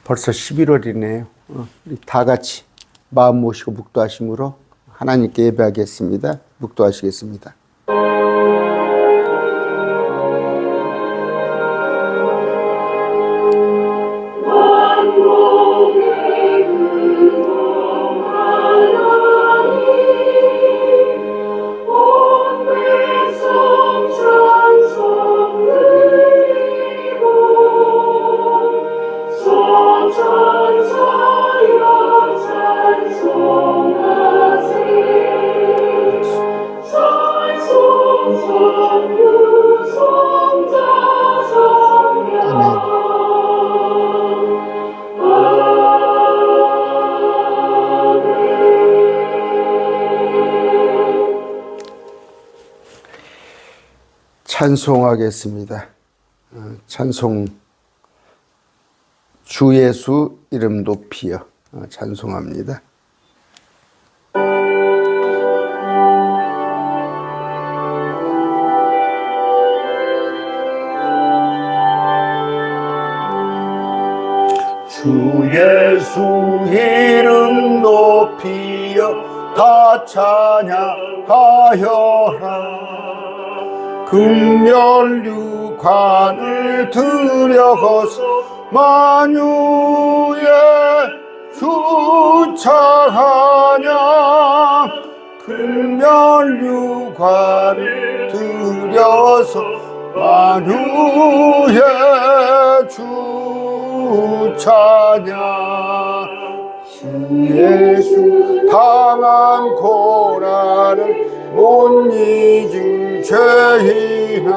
벌써 11월이네요. 우리 다 같이 마음 모시고 묵도하심으로 하나님께 예배하겠습니다. 묵도하시겠습니다. 찬송하겠습니다. 찬송 주 예수 이름 높이여 찬송합니다. 주 예수 이름 높이여 다 찬양하여라. 금멸류관을 들여서 만유의 주 찬양. 금멸류관을 들여서 만유의 주 찬양. 주 예수 당한 고난을 못 잊을 죄인아,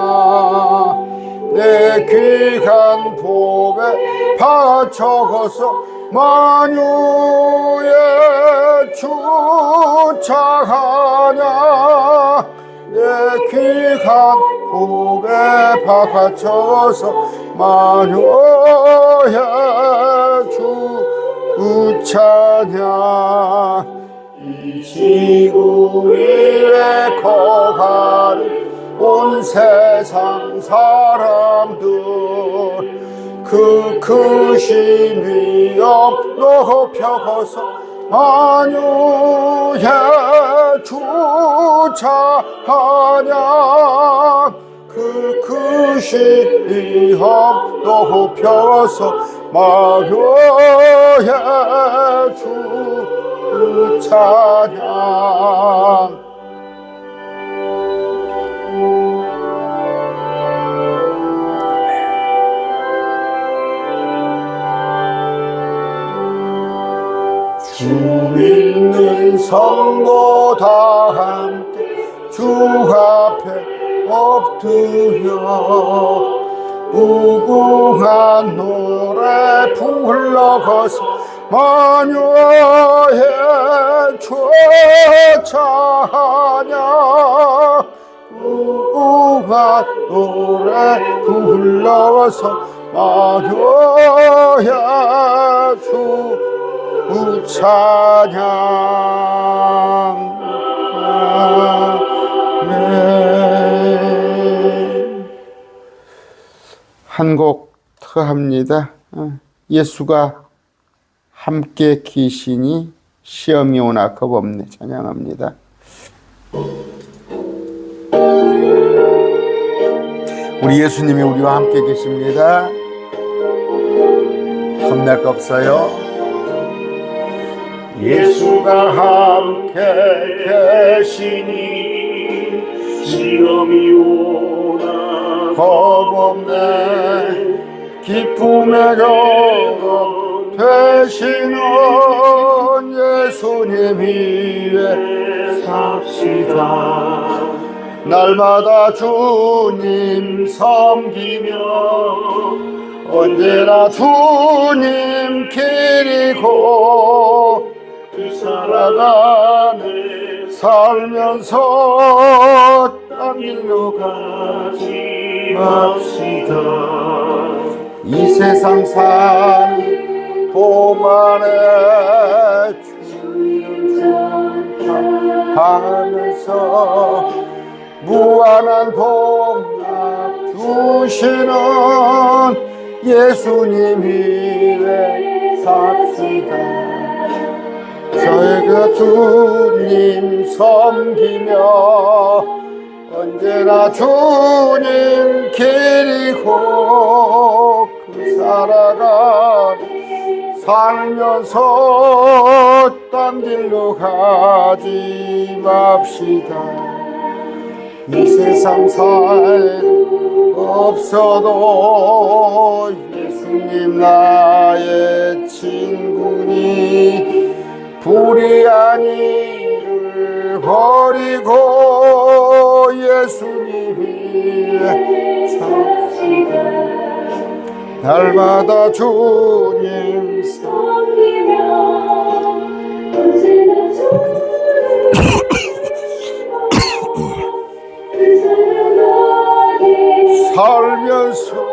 내 귀한 복에 바쳐서 만유의 주 찬양. 내 귀한 복에 바쳐서 만유의 주 찬양. 이 지구 위에 거하는 온 세상 사람들 그 크신 위엄 높여서 만유의 주 찬양. 그 크신 위엄 높여서 만유의 주 찬양. 주 믿는 성도 다 함께 주 앞에 엎드려 무궁한 노래 불러서 만유의 주 찬양. 무궁한 노래 불러서 만유의 주 찬양. 한 곡 더 합니다. 예수가 함께 계시니 시험이 오나 겁없네 찬양합니다. 우리 예수님이 우리와 함께 계십니다. 겁낼 거 없어요. 예수가 함께 계시니 시험이 오나 겁없네. 기쁨의 경험 되시는 예수님 위에 삽시다. 날마다 주님 섬기며 언제나 주님 기리고 살아가네. 살면서 딴 길로 가지 맙시다. 이 세상 사는 동안에 주님 하면서 무한한 복락 주시는 예수님 위에 삽시다. 저희가 주님 섬기며 언제나 주님 기리고 살아가 살면서 딴 길로 가지 맙시다. 이 세상 살 없어도 예수님 나의 친구니 불의한 일을 버리고 예수님이 사시다. 날마다 주님 섬기며 언제나 주를 살면서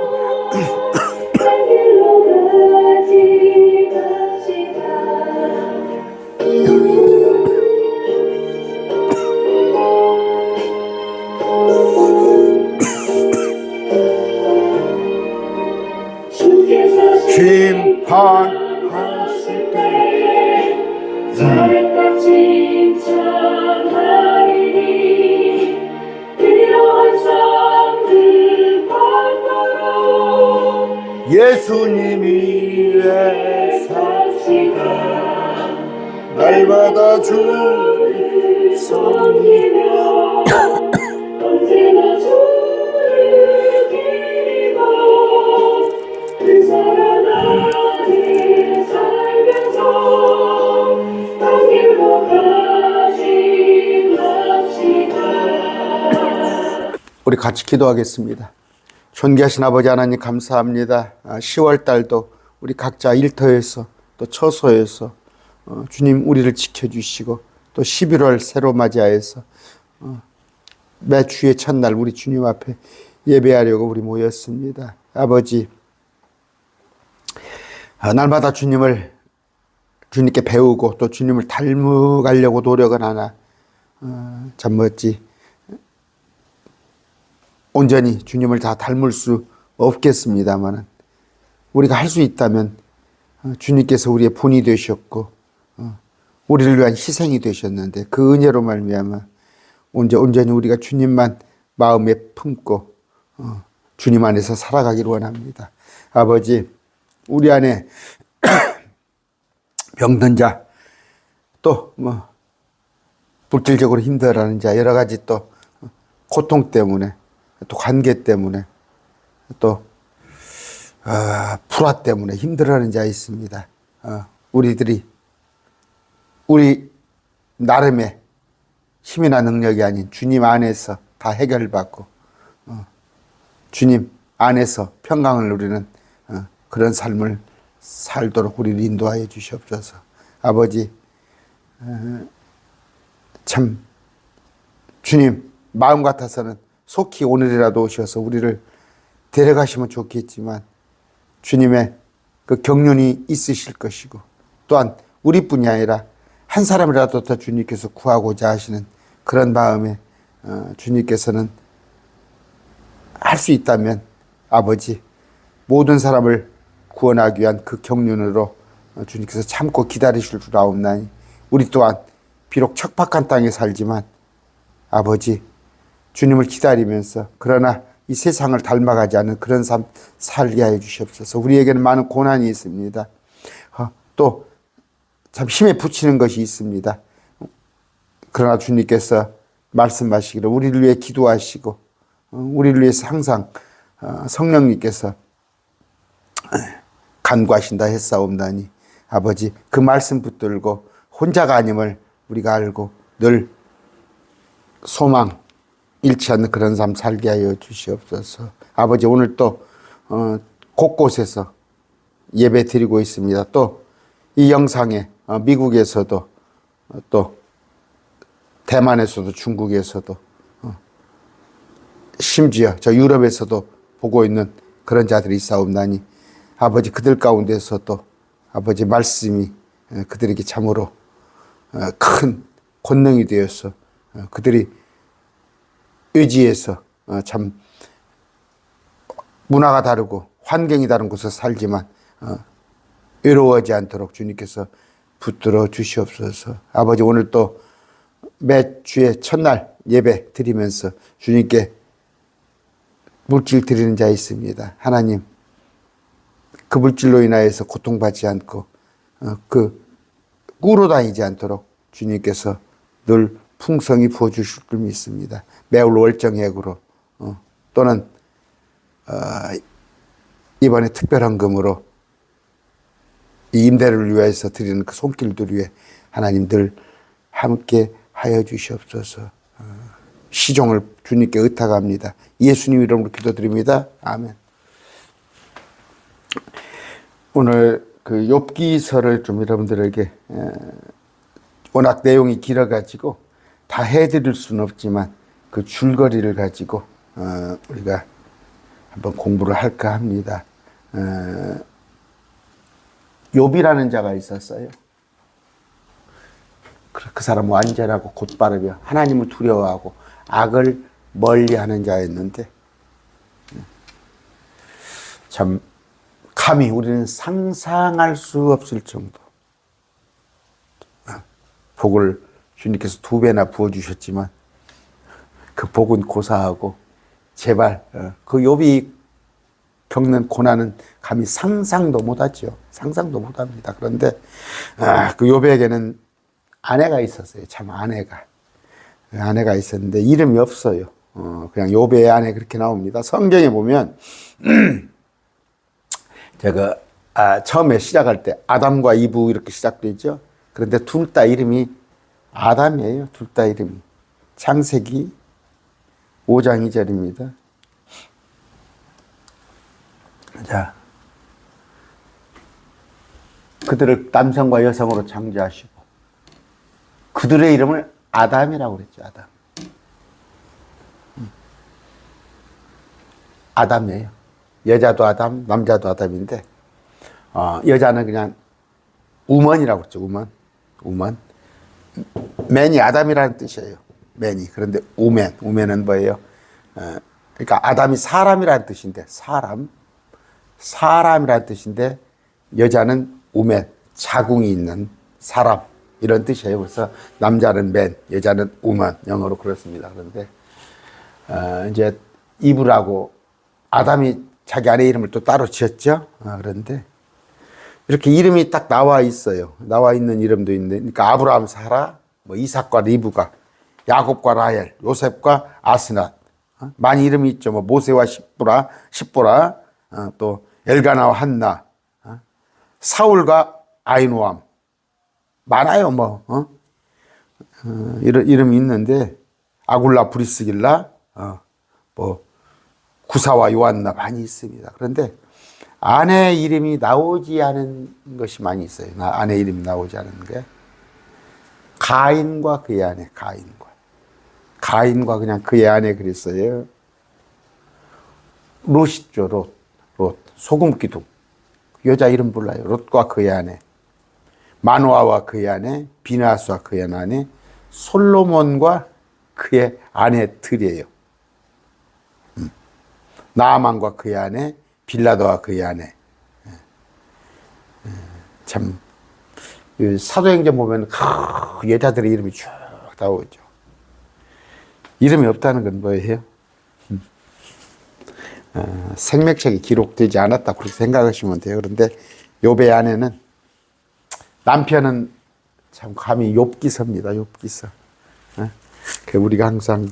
심판하실 때 살까 칭찬하리니 이러한 삶을 받들어 예수님이 왜 사시다. 날마다 주를 섬기며 언제나 주를 기리고 그 사랑 안에 살면서 딴 길로 가지 맙시다. 우리 같이 기도하겠습니다. 존귀하신 아버지 하나님 감사합니다. 10월 달도 우리 각자 일터에서 또 처소에서 주님 우리를 지켜주시고 또 11월 새로 맞이하여서 매 주의 첫날 우리 주님 앞에 예배하려고 우리 모였습니다. 아버지, 날마다 주님께 배우고 또 주님을 닮아가려고 노력은 하나 참 멋지 온전히 주님을 다 닮을 수 없겠습니다만 우리가 할 수 있다면 주님께서 우리의 본이 되셨고 우리를 위한 희생이 되셨는데 그 은혜로 말미암아 온전히 우리가 주님만 마음에 품고 주님 안에서 살아가기를 원합니다. 아버지, 우리 안에 병든 자, 또 물질적으로 힘들어하는 자, 여러 가지 또 고통 때문에 또 관계 때문에 또 불화 때문에 힘들어하는 자 있습니다. 우리 나름의 힘이나 능력이 아닌 주님 안에서 다 해결받고 주님 안에서 평강을 누리는 그런 삶을 살도록 우리를 인도하여 주시옵소서. 아버지, 참 주님 마음 같아서는 속히 오늘이라도 오셔서 우리를 데려가시면 좋겠지만 주님의 그 경륜이 있으실 것이고 또한 우리뿐이 아니라 한 사람이라도 더 주님께서 구하고자 하시는 그런 마음에 주님께서는 할 수 있다면 아버지 모든 사람을 구원하기 위한 그 경륜으로 주님께서 참고 기다리실 줄 아옵나니 우리 또한 비록 척박한 땅에 살지만 아버지 주님을 기다리면서 그러나 이 세상을 닮아가지 않는 그런 삶 살게 하여 주시옵소서. 우리에게는 많은 고난이 있습니다. 또 참 힘에 부치는 것이 있습니다. 그러나 주님께서 말씀하시기를 우리를 위해 기도하시고 우리를 위해서 항상 성령님께서 간구하신다 했사옵나니 아버지 그 말씀 붙들고 혼자가 아님을 우리가 알고 늘 소망 잃지 않는 그런 삶 살게 하여 주시옵소서. 아버지 오늘 또 곳곳에서 예배 드리고 있습니다. 또 이 영상에 미국에서도 또 대만에서도 중국에서도 심지어 저 유럽에서도 보고 있는 그런 자들이 있사옵나니 아버지 그들 가운데서도 아버지 말씀이 그들에게 참으로 큰 권능이 되어서 그들이 의지에서 참 문화가 다르고 환경이 다른 곳에서 살지만 외로워하지 않도록 주님께서 붙들어 주시옵소서. 아버지, 오늘 또 매 주의 첫날 예배 드리면서 주님께 물질 드리는 자 있습니다. 하나님, 그 물질로 인하여서 고통받지 않고 그 꾸러 다니지 않도록 주님께서 늘 풍성히 부어주실 줄 믿습니다. 매월 월정액으로 또는 이번에 특별한 금으로 이 임대를 위해서 드리는 그 손길들 위해 하나님 늘 함께 하여 주시옵소서. 시종을 주님께 의탁합니다. 예수님 이름으로 기도드립니다. 아멘. 오늘 그 욥기서를 좀 여러분들에게 워낙 내용이 길어가지고 다 해드릴 수는 없지만 그 줄거리를 가지고 우리가 한번 공부를 할까 합니다. 욥이라는 자가 있었어요. 그 사람은 완전하고 곧바르며 하나님을 두려워하고 악을 멀리하는 자였는데 참 감히 우리는 상상할 수 없을 정도 복을 주님께서 2배나 부어주셨지만 그 복은 고사하고 제발 그 욥이 겪는 고난은 감히 상상도 못하죠. 상상도 못합니다. 그런데 그 욥에게는 아내가 있었어요. 참 아내가 있었는데 이름이 없어요. 그냥 욥의 아내 그렇게 나옵니다. 성경에 보면 제가 처음에 시작할 때 아담과 이브 이렇게 시작되죠. 그런데 둘 다 이름이 아담이에요. 둘 다 이름이. 창세기 5장 2절입니다. 자, 그들을 남성과 여성으로 창조하시고 그들의 이름을 아담이라고 그랬죠. 아담. 아담이에요. 여자도 아담, 남자도 아담인데 여자는 그냥 우먼이라고 그랬죠. 우먼. 맨이 아담이라는 뜻이에요. 맨이. 그런데 우맨은 뭐예요? 그러니까 아담이 사람이라는 뜻인데 사람이라는 뜻인데 여자는 우맨, 자궁이 있는 사람 이런 뜻이에요. 그래서 남자는 맨, 여자는 우먼, 영어로 그렇습니다. 그런데 이제 이브라고 아담이 자기 아내 이름을 또 따로 지었죠. 그런데 이렇게 이름이 딱 나와 있어요. 나와 있는 이름도 있는데, 그러니까 아브라함 사라, 뭐 이삭과 리브가, 야곱과 라헬, 요셉과 아스낫, 많이 이름이 있죠. 뭐 모세와 십보라, 또 엘가나와 한나, 사울과 아이노암, 많아요. 이런 이름이 있는데 아굴라 브리스길라, 뭐 구사와 요한나 많이 있습니다. 그런데 아내 이름이 나오지 않은 것이 많이 있어요. 아내 이름이 나오지 않은 게 가인과 그의 아내, 가인과 그냥 그의 아내 그랬어요. 롯이죠. 롯 소금 기둥. 여자 이름 몰라요. 롯과 그의 아내, 마노아와 그의 아내, 비나스와 그의 아내, 솔로몬과 그의 아내들이에요. 나아만과 그의 아내, 빌라도와 그의 아내. 참 사도행전 보면 여자들의 이름이 쭉 나오죠. 이름이 없다는 건 뭐예요? 생맥책에 기록되지 않았다 그렇게 생각하시면 돼요. 그런데 욥의 아내는, 남편은 참 감히 욥기서입니다. 욥기서. 우리가 항상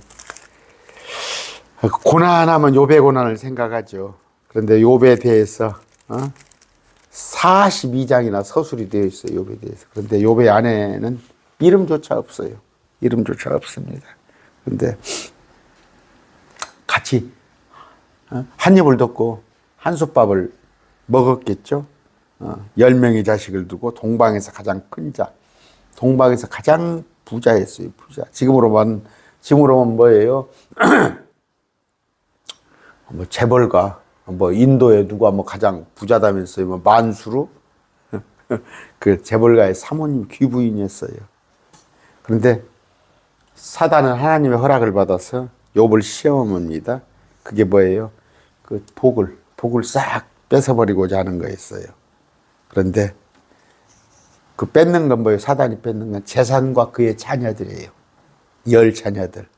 고난하면 욥의 고난을 생각하죠. 그런데 욥에 대해서 42장이나 서술이 되어 있어요. 욥에 대해서. 그런데 욥의 아내는 이름조차 없어요. 이름조차 없습니다. 그런데 같이 한 입을 덮고 한솥밥을 먹었겠죠. 10명의 자식을 두고 동방에서 가장 큰 자, 동방에서 가장 부자였어요. 부자. 지금으로 보면 뭐예요? 뭐 재벌가, 뭐 인도에 누가 뭐 가장 부자다면서요. 뭐 만수르 그 재벌가의 사모님 귀부인이었어요. 그런데 사단은 하나님의 허락을 받아서 욥을 시험합니다. 그게 뭐예요? 그 복을 싹 뺏어버리고자 하는 거였어요. 그런데 그 뺏는 건 뭐예요? 사단이 뺏는 건 재산과 그의 자녀들이에요. 열 자녀들.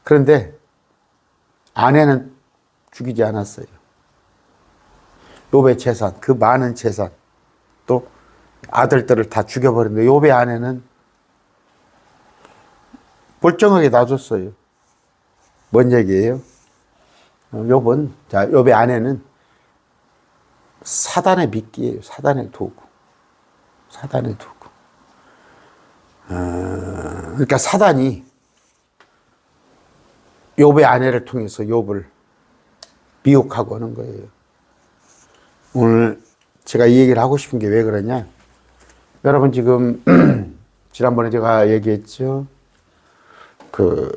그런데 아내는 죽이지 않았어요. 욥의 재산, 그 많은 재산, 또 아들들을 다 죽여버렸는데 욥의 아내는 멀쩡하게 놔줬어요. 뭔 얘기예요? 욥은, 자, 욥의 아내는 사단의 미끼예요. 사단의 도구. 사단의 도구. 그러니까 사단이 욥의 아내를 통해서 욥을 미혹하고 하는 거예요. 오늘 제가 이 얘기를 하고 싶은 게 왜 그러냐? 여러분 지금 지난번에 제가 얘기했죠. 그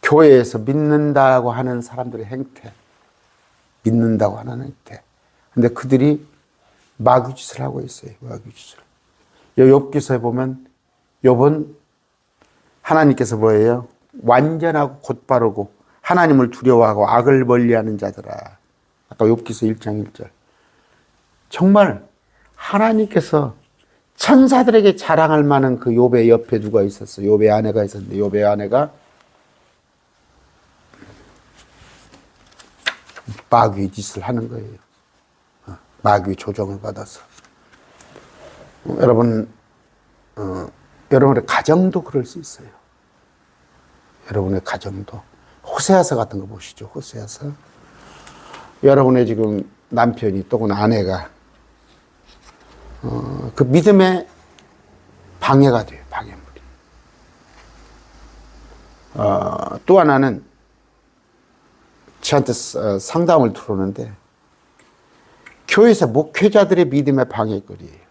교회에서 믿는다고 하는 사람들의 행태, 믿는다고 하는 행태. 근데 그들이 마귀짓을 하고 있어요. 마귀짓을. 욥기서에 보면 욥은 하나님께서 뭐예요? 완전하고 곧바르고 하나님을 두려워하고 악을 멀리하는 자들아. 아까 욥기서 1장 1절. 정말 하나님께서 천사들에게 자랑할 만한 그 욥의 옆에 누가 있었어요? 욥의 아내가 있었는데 욥의 아내가 마귀 짓을 하는 거예요. 마귀 조종을 받아서. 여러분의 가정도 그럴 수 있어요. 여러분의 가정도. 호세아서 같은 거 보시죠. 호세아서. 여러분의 지금 남편이 또는 아내가 그 믿음의 방해가 돼요. 방해물이. 또 하나는 저한테 상담을 들어오는데 교회에서 목회자들의 믿음의 방해거리예요.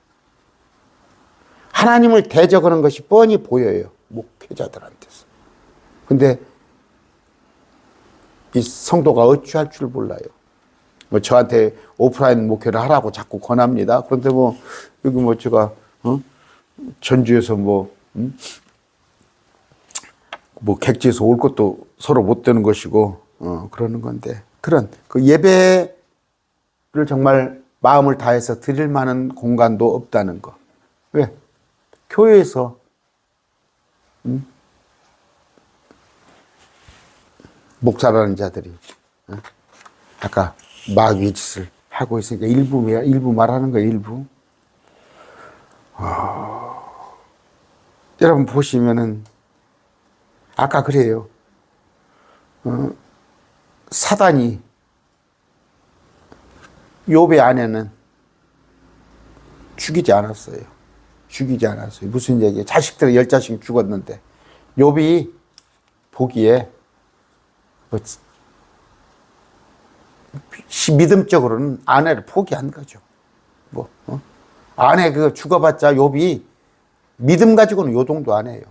하나님을 대적하는 것이 뻔히 보여요. 목회자들한테서. 근데 이 성도가 어찌할 줄 몰라요. 뭐 저한테 오프라인 목회를 하라고 자꾸 권합니다. 그런데 뭐 여기 뭐 제가 전주에서 뭐 객지에서 올 것도 서로 못 되는 것이고 그러는 건데 그런 그 예배를 정말 마음을 다해서 드릴 만한 공간도 없다는 거. 왜? 교회에서 목사라는 자들이 아까 마귀 짓을 하고 있으니까 일부 말하는 거예요. 일부. 여러분 보시면은 아까 그래요. 사단이 욥의 아내는 죽이지 않았어요. 죽이지 않았어요. 무슨 얘기예요? 자식들 10자식 죽었는데 욥이 보기에 믿음적으로는 아내를 포기한 거죠. 아내 그 죽어봤자 욥이 믿음 가지고는 요동도 안 해요.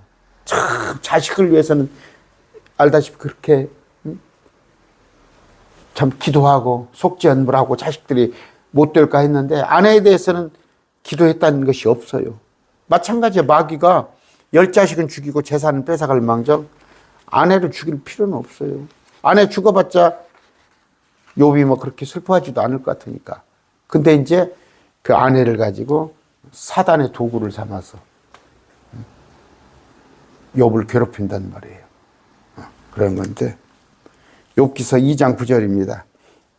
참 자식을 위해서는 알다시피 그렇게 참 기도하고 속죄언불하고 자식들이 못 될까 했는데 아내에 대해서는 기도했다는 것이 없어요. 마찬가지로 마귀가 10자식은 죽이고 재산은 뺏어갈 망정 아내를 죽일 필요는 없어요. 아내 죽어봤자 욥이 뭐 그렇게 슬퍼하지도 않을 것 같으니까. 근데 이제 그 아내를 가지고 사단의 도구를 삼아서 욥을 괴롭힌단 말이에요. 그런 건데 욥기서 2장 9절입니다.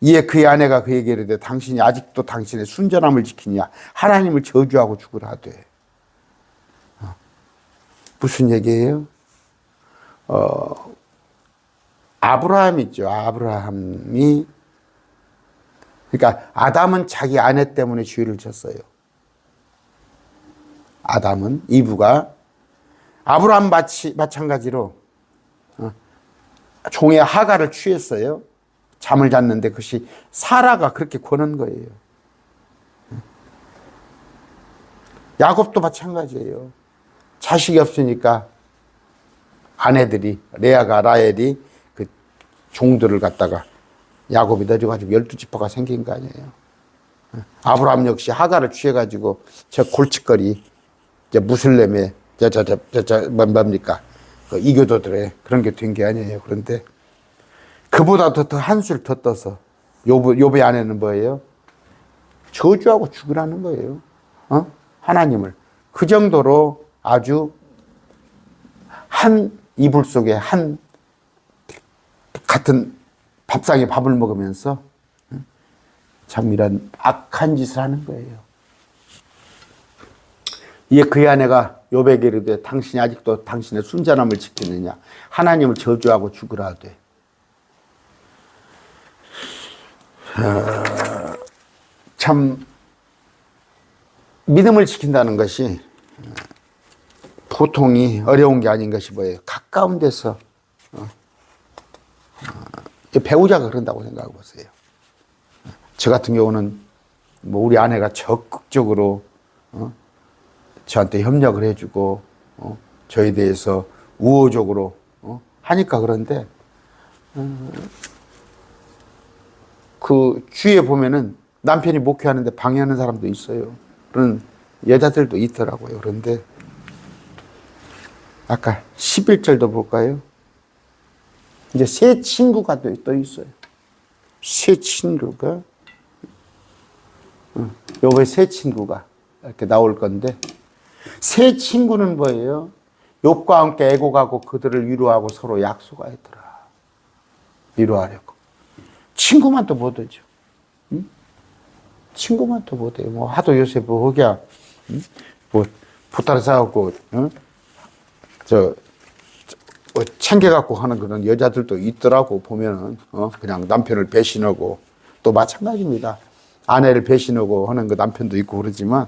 이에 그의 아내가 그에게 이르되 당신이 아직도 당신의 순전함을 지키냐 하나님을 저주하고 죽으라 하되. 무슨 얘기예요? 아브라함 있죠. 아브라함이 그러니까 아담은 자기 아내 때문에 죄를 졌어요. 아담은 이브가 아브라함 마찬가지로 종의 하가를 취했어요. 잠을 잤는데 그것이 사라가 그렇게 권한 거예요. 야곱도 마찬가지예요. 자식이 없으니까 아내들이 레아가 라헬이 그 종들을 갖다가 야곱이 넣어가지고 12지파가 생긴 거 아니에요. 아브라함 역시 하가를 취해가지고 저 골칫거리 무슬림의 뭡니까 그 이교도들의 그런 게 된 게 아니에요. 그런데 그보다도 더 한술 더 떠서 욥의 아내는 뭐예요? 저주하고 죽으라는 거예요. 하나님을. 그 정도로 아주 한 이불 속에 한 같은 밥상에 밥을 먹으면서 참 이런 악한 짓을 하는 거예요. 이에 그의 아내가 욥에게 이르되 당신이 아직도 당신의 순전함을 지키느냐 하나님을 저주하고 죽으라 하되. 참 믿음을 지킨다는 것이 보통이 어려운 게 아닌 것이 뭐예요? 가까운 데서 배우자가 그런다고 생각해 보세요. 저 같은 경우는 뭐 우리 아내가 적극적으로 저한테 협력을 해주고 저에 대해서 우호적으로 하니까 그런데 그 주위에 보면은 남편이 목회하는데 방해하는 사람도 있어요. 그런 여자들도 있더라고요. 그런데 아까 11절도 볼까요? 이제 새 친구가 또 있어요. 새 친구가 요번에 새 친구가 이렇게 나올 건데 새 친구는 뭐예요? 욥과 함께 애곡하고 그들을 위로하고 서로 약속하였더라. 위로하려고. 친구만 또 못하죠. 응? 친구만 또 못해요. 뭐 하도 요새 뭐 흑야 뭐 보따리 싸갖고 챙겨갖고 하는 그런 여자들도 있더라고. 보면은 그냥 남편을 배신하고 또 마찬가지입니다. 아내를 배신하고 하는 그 남편도 있고 그러지만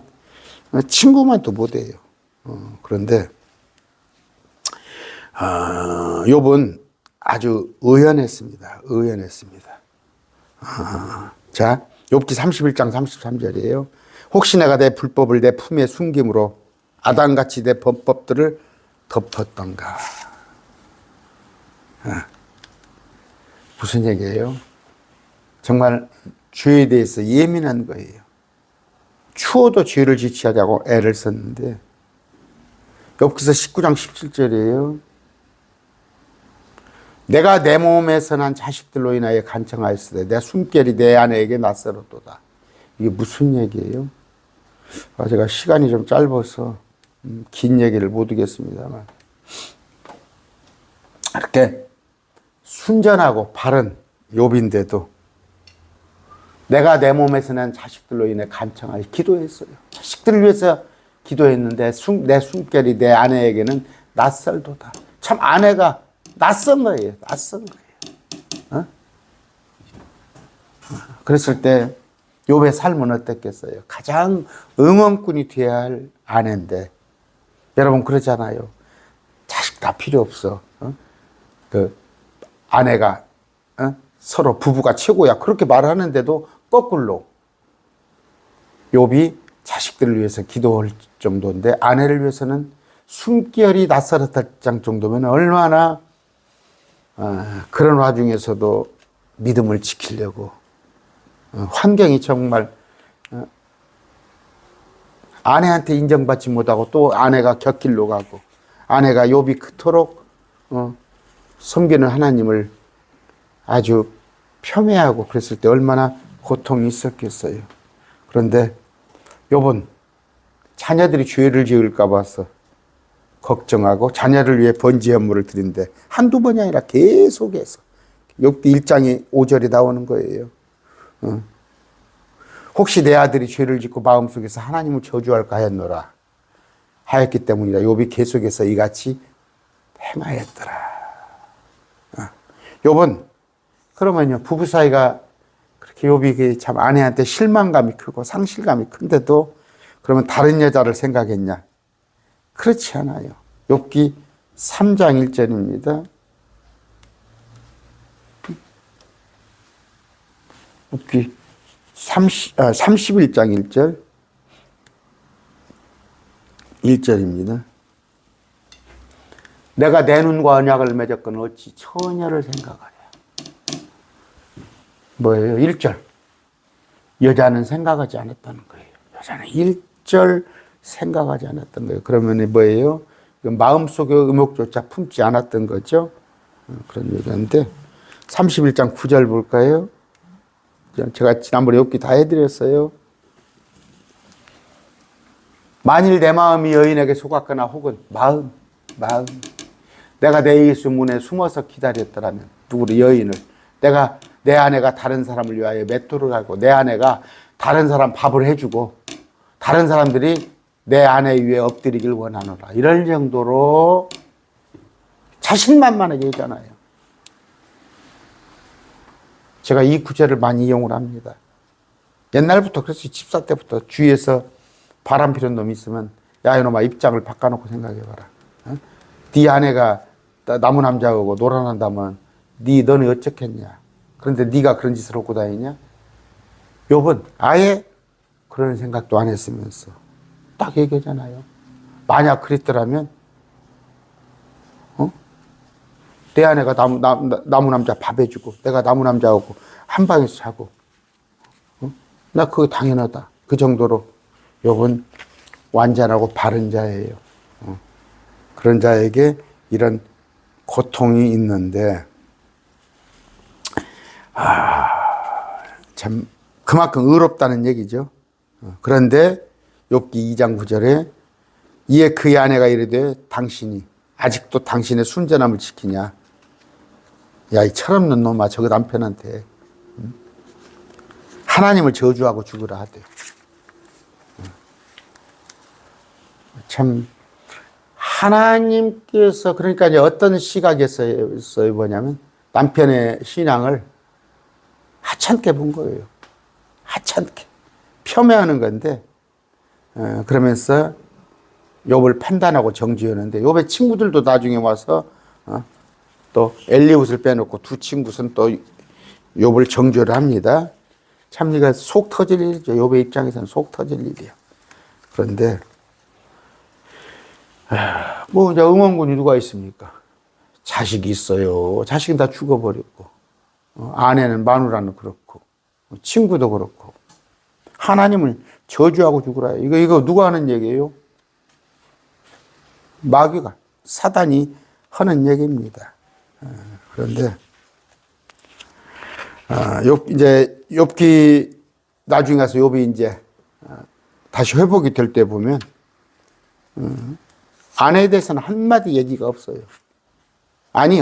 친구만 또 못해요. 그런데 욥은 아주 의연했습니다. 의연했습니다. 자, 욥기 31장 33절이에요. 혹시 내가 내 불법을 내 품에 숨김으로 아담같이 내 범법들을 덮었던가. 무슨 얘기예요? 정말 죄에 대해서 예민한 거예요. 추워도 죄를 지치하자고 애를 썼는데 욥기서 19장 17절이에요. 내가 내 몸에서 난 자식들로 인하여 간청하였으되 내 숨결이 내 아내에게 낯설었도다. 이게 무슨 얘기예요? 제가 시간이 좀 짧아서 긴 얘기를 못 하겠습니다만 이렇게 순전하고 바른 욥인데도 내가 내 몸에서 난 자식들로 인해 간청하여 기도했어요. 자식들을 위해서 기도했는데 내 숨결이 내 아내에게는 낯설도다. 참 아내가 낯선 거예요. 낯선 거예요. 그랬을 때 욥의 삶은 어땠겠어요? 가장 응원꾼이 되어야 할 아내인데 여러분 그러잖아요. 자식 다 필요 없어. 그 아내가 서로 부부가 최고야. 그렇게 말하는데도 거꾸로 욥이 자식들을 위해서 기도할 정도인데 아내를 위해서는 숨결이 낯설었을 정도면 얼마나 그런 와중에서도 믿음을 지키려고 환경이 정말 아내한테 인정받지 못하고 또 아내가 곁길로 가고 아내가 욥이 그토록 섬기는 하나님을 아주 폄훼하고 그랬을 때 얼마나 고통이 있었겠어요. 그런데 욥은 자녀들이 죄를 지을까 봐서 걱정하고 자녀를 위해 번제 헌물을 드린데 한두 번이 아니라 계속해서 욥기 1장에 5절에 나오는 거예요. 혹시 내 아들이 죄를 짓고 마음속에서 하나님을 저주할까 하였노라 하였기 때문이다. 욥이 계속해서 이같이 행하였더라. 욥은 그러면요 부부 사이가 그렇게 욥이 참 아내한테 실망감이 크고 상실감이 큰데도 그러면 다른 여자를 생각했냐? 그렇지 않아요. 욥기 3장 1절입니다. 욥기 31장 1절 1절입니다. 내가 내 눈과 언약을 맺었거늘 어찌 처녀를 생각하랴. 뭐예요? 1절. 여자는 생각하지 않았다는 거예요. 여자는 1절 생각하지 않았던 거예요. 그러면 뭐예요? 마음속에 의목조차 품지 않았던 거죠. 그런 얘기인데 31장 9절 볼까요? 제가 지난번에 욥기 다 해드렸어요. 만일 내 마음이 여인에게 속았거나 혹은 마음 내가 내 예수 문에 숨어서 기다렸더라면 누구를 여인을 내 아내가 다른 사람을 위하여 맷돌을 하고 내 아내가 다른 사람 밥을 해주고 다른 사람들이 내 아내 위에 엎드리길 원하노라 이럴 정도로 자신만만하게 하잖아요. 제가 이 구절을 많이 이용을 합니다. 옛날부터 그래서 집사 때부터 주위에서 바람 피는 놈이 있으면 야 이놈아 입장을 바꿔놓고 생각해봐라. 네 아내가 나무 남자하고 놀아난다면 너는 어쩌겠냐. 그런데 네가 그런 짓을 하고 다니냐. 욥은 아예 그런 생각도 안 했으면서 딱 얘기하잖아요. 만약 그랬더라면 내 아내가 나무 남자 밥 해주고 내가 나무 남자하고 한 방에서 자고 나 그거 당연하다. 그 정도로 욥은 완전하고 바른 자예요. 그런 자에게 이런 고통이 있는데 참 그만큼 의롭다는 얘기죠. 그런데 욥기 2장 9절에 이에 그의 아내가 이르되 당신이 아직도 당신의 순전함을 지키냐. 야, 이 철없는 놈아 저거 남편한테 하나님을 저주하고 죽으라 하대. 참 하나님께서 그러니까 이제 어떤 시각에서 뭐냐면 남편의 신앙을 하찮게 본 거예요. 하찮게 폄훼하는 건데 그러면서 욥을 판단하고 정죄하는데 욥의 친구들도 나중에 와서 또 엘리웃을 빼놓고 두 친구는 또 욥을 정죄를 합니다. 참 이거 속 터질 일이죠. 욥의 입장에서는 속 터질 일이야. 그런데 뭐 이제 응원군이 누가 있습니까? 자식이 있어요. 자식은 다 죽어버렸고 아내는 마누라는 그렇고 친구도 그렇고 하나님을 저주하고 죽으라. 이거 누가 하는 얘기예요? 마귀가 사단이 하는 얘기입니다. 그런데 이제 욥기 나중에 가서 욥이 이제 다시 회복이 될 때 보면 아내에 대해서는 한마디 얘기가 없어요. 아니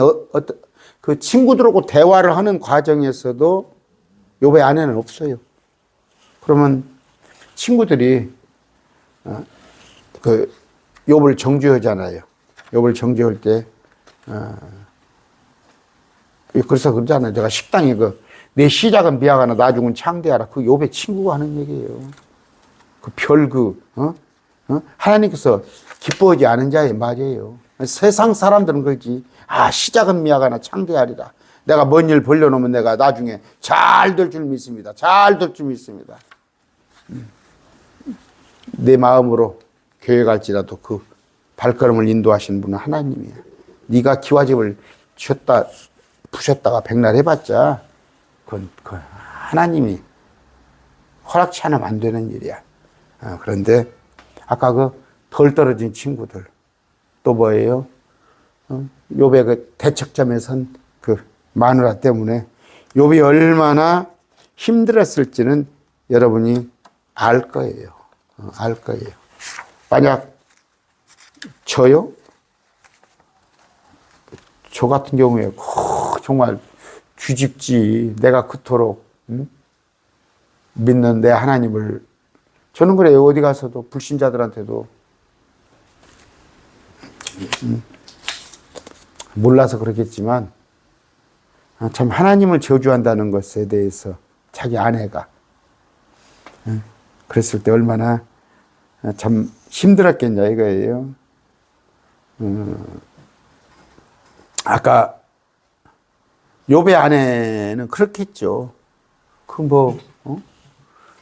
그 친구들하고 대화를 하는 과정에서도 욥의 아내는 없어요. 그러면 친구들이 그 욥을 정죄하잖아요. 욥을 정죄할 때 그래서 그러잖아요. 내가 식당에 내 시작은 미약하나 나중은 창대하라. 그 욥의 친구가 하는 얘기예요. 그 하나님께서 기뻐하지 않은 자의 말이에요. 세상 사람들은 그러지. 시작은 미약하나 창대하리라. 내가 뭔 일 벌려놓으면 내가 나중에 잘 될 줄 믿습니다. 잘 될 줄 믿습니다. 내 마음으로 교회 갈지라도 그 발걸음을 인도하시는 분은 하나님이야. 네가 기와집을 부셨다가 백날 해봤자 그건 하나님이 허락치 않으면 안 되는 일이야. 그런데 아까 그 덜 떨어진 친구들 또 뭐예요? 욥의 그 대척점에 선 그 마누라 때문에 욥이 얼마나 힘들었을지는 여러분이 알 거예요. 알 거예요. 만약 저요? 저 같은 경우에 정말 쥐집지 내가 그토록 믿는 내 하나님을 저는 그래요. 어디 가서도 불신자들한테도 몰라서 그러겠지만 참 하나님을 저주한다는 것에 대해서 자기 아내가 그랬을 때 얼마나 참 힘들었겠냐 이거예요. 아까 욥의 아내는 그렇겠죠.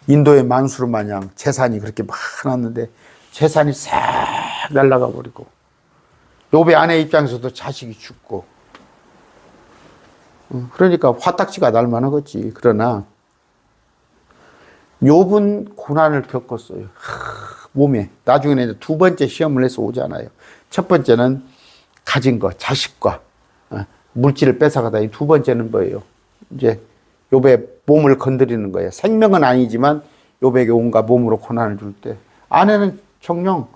인도의 만수르 마냥 재산이 그렇게 많았는데 재산이 싹 날아가 버리고 욥의 아내 입장에서도 자식이 죽고 그러니까 화딱지가 날 만하겠지. 그러나 욥은 고난을 겪었어요. 몸에. 나중에는 이제 두 번째 시험을 해서 오잖아요. 첫 번째는 가진 거, 자식과 물질을 뺏어가다니 두 번째는 뭐예요? 이제 욥의 몸을 건드리는 거예요. 생명은 아니지만 욥에게 온갖 몸으로 고난을 줄 때 아내는 정녕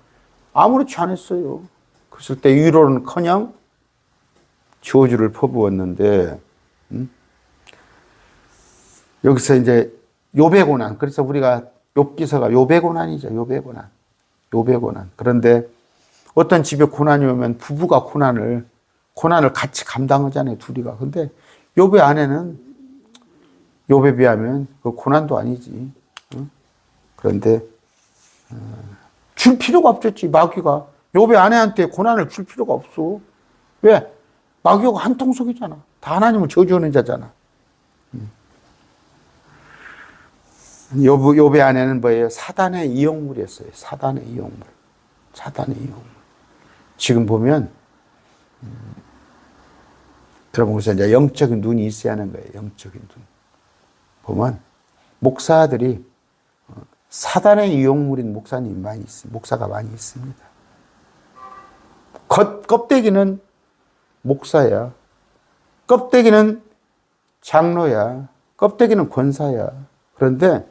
아무렇지 않았어요. 그랬을 때 위로는커녕 저주를 퍼부었는데, 여기서 이제 욥의 고난. 그래서 우리가 욥기서가 욥의 고난이죠. 욥의 고난. 욥의 고난. 그런데 어떤 집에 고난이 오면 부부가 고난을 같이 감당하잖아요. 둘이가. 근데 욥의 아내는 욥에 비하면 그 고난도 아니지. 그런데 줄 필요가 없었지. 마귀가 욥의 아내한테 고난을 줄 필요가 없어. 왜? 마귀가 한 통속이잖아. 다 하나님을 저주하는 자잖아. 욥의 아내는 뭐예요? 사단의 이용물이었어요. 사단의 이용물. 사단의 이용물. 지금 보면 여러분, 그래서 이제 영적인 눈이 있어야 하는 거예요. 영적인 눈. 보면 목사들이 사단의 이용물인 목사님 많이 있습니다. 목사가 많이 있습니다. 껍데기는 목사야. 껍데기는 장로야. 껍데기는 권사야. 그런데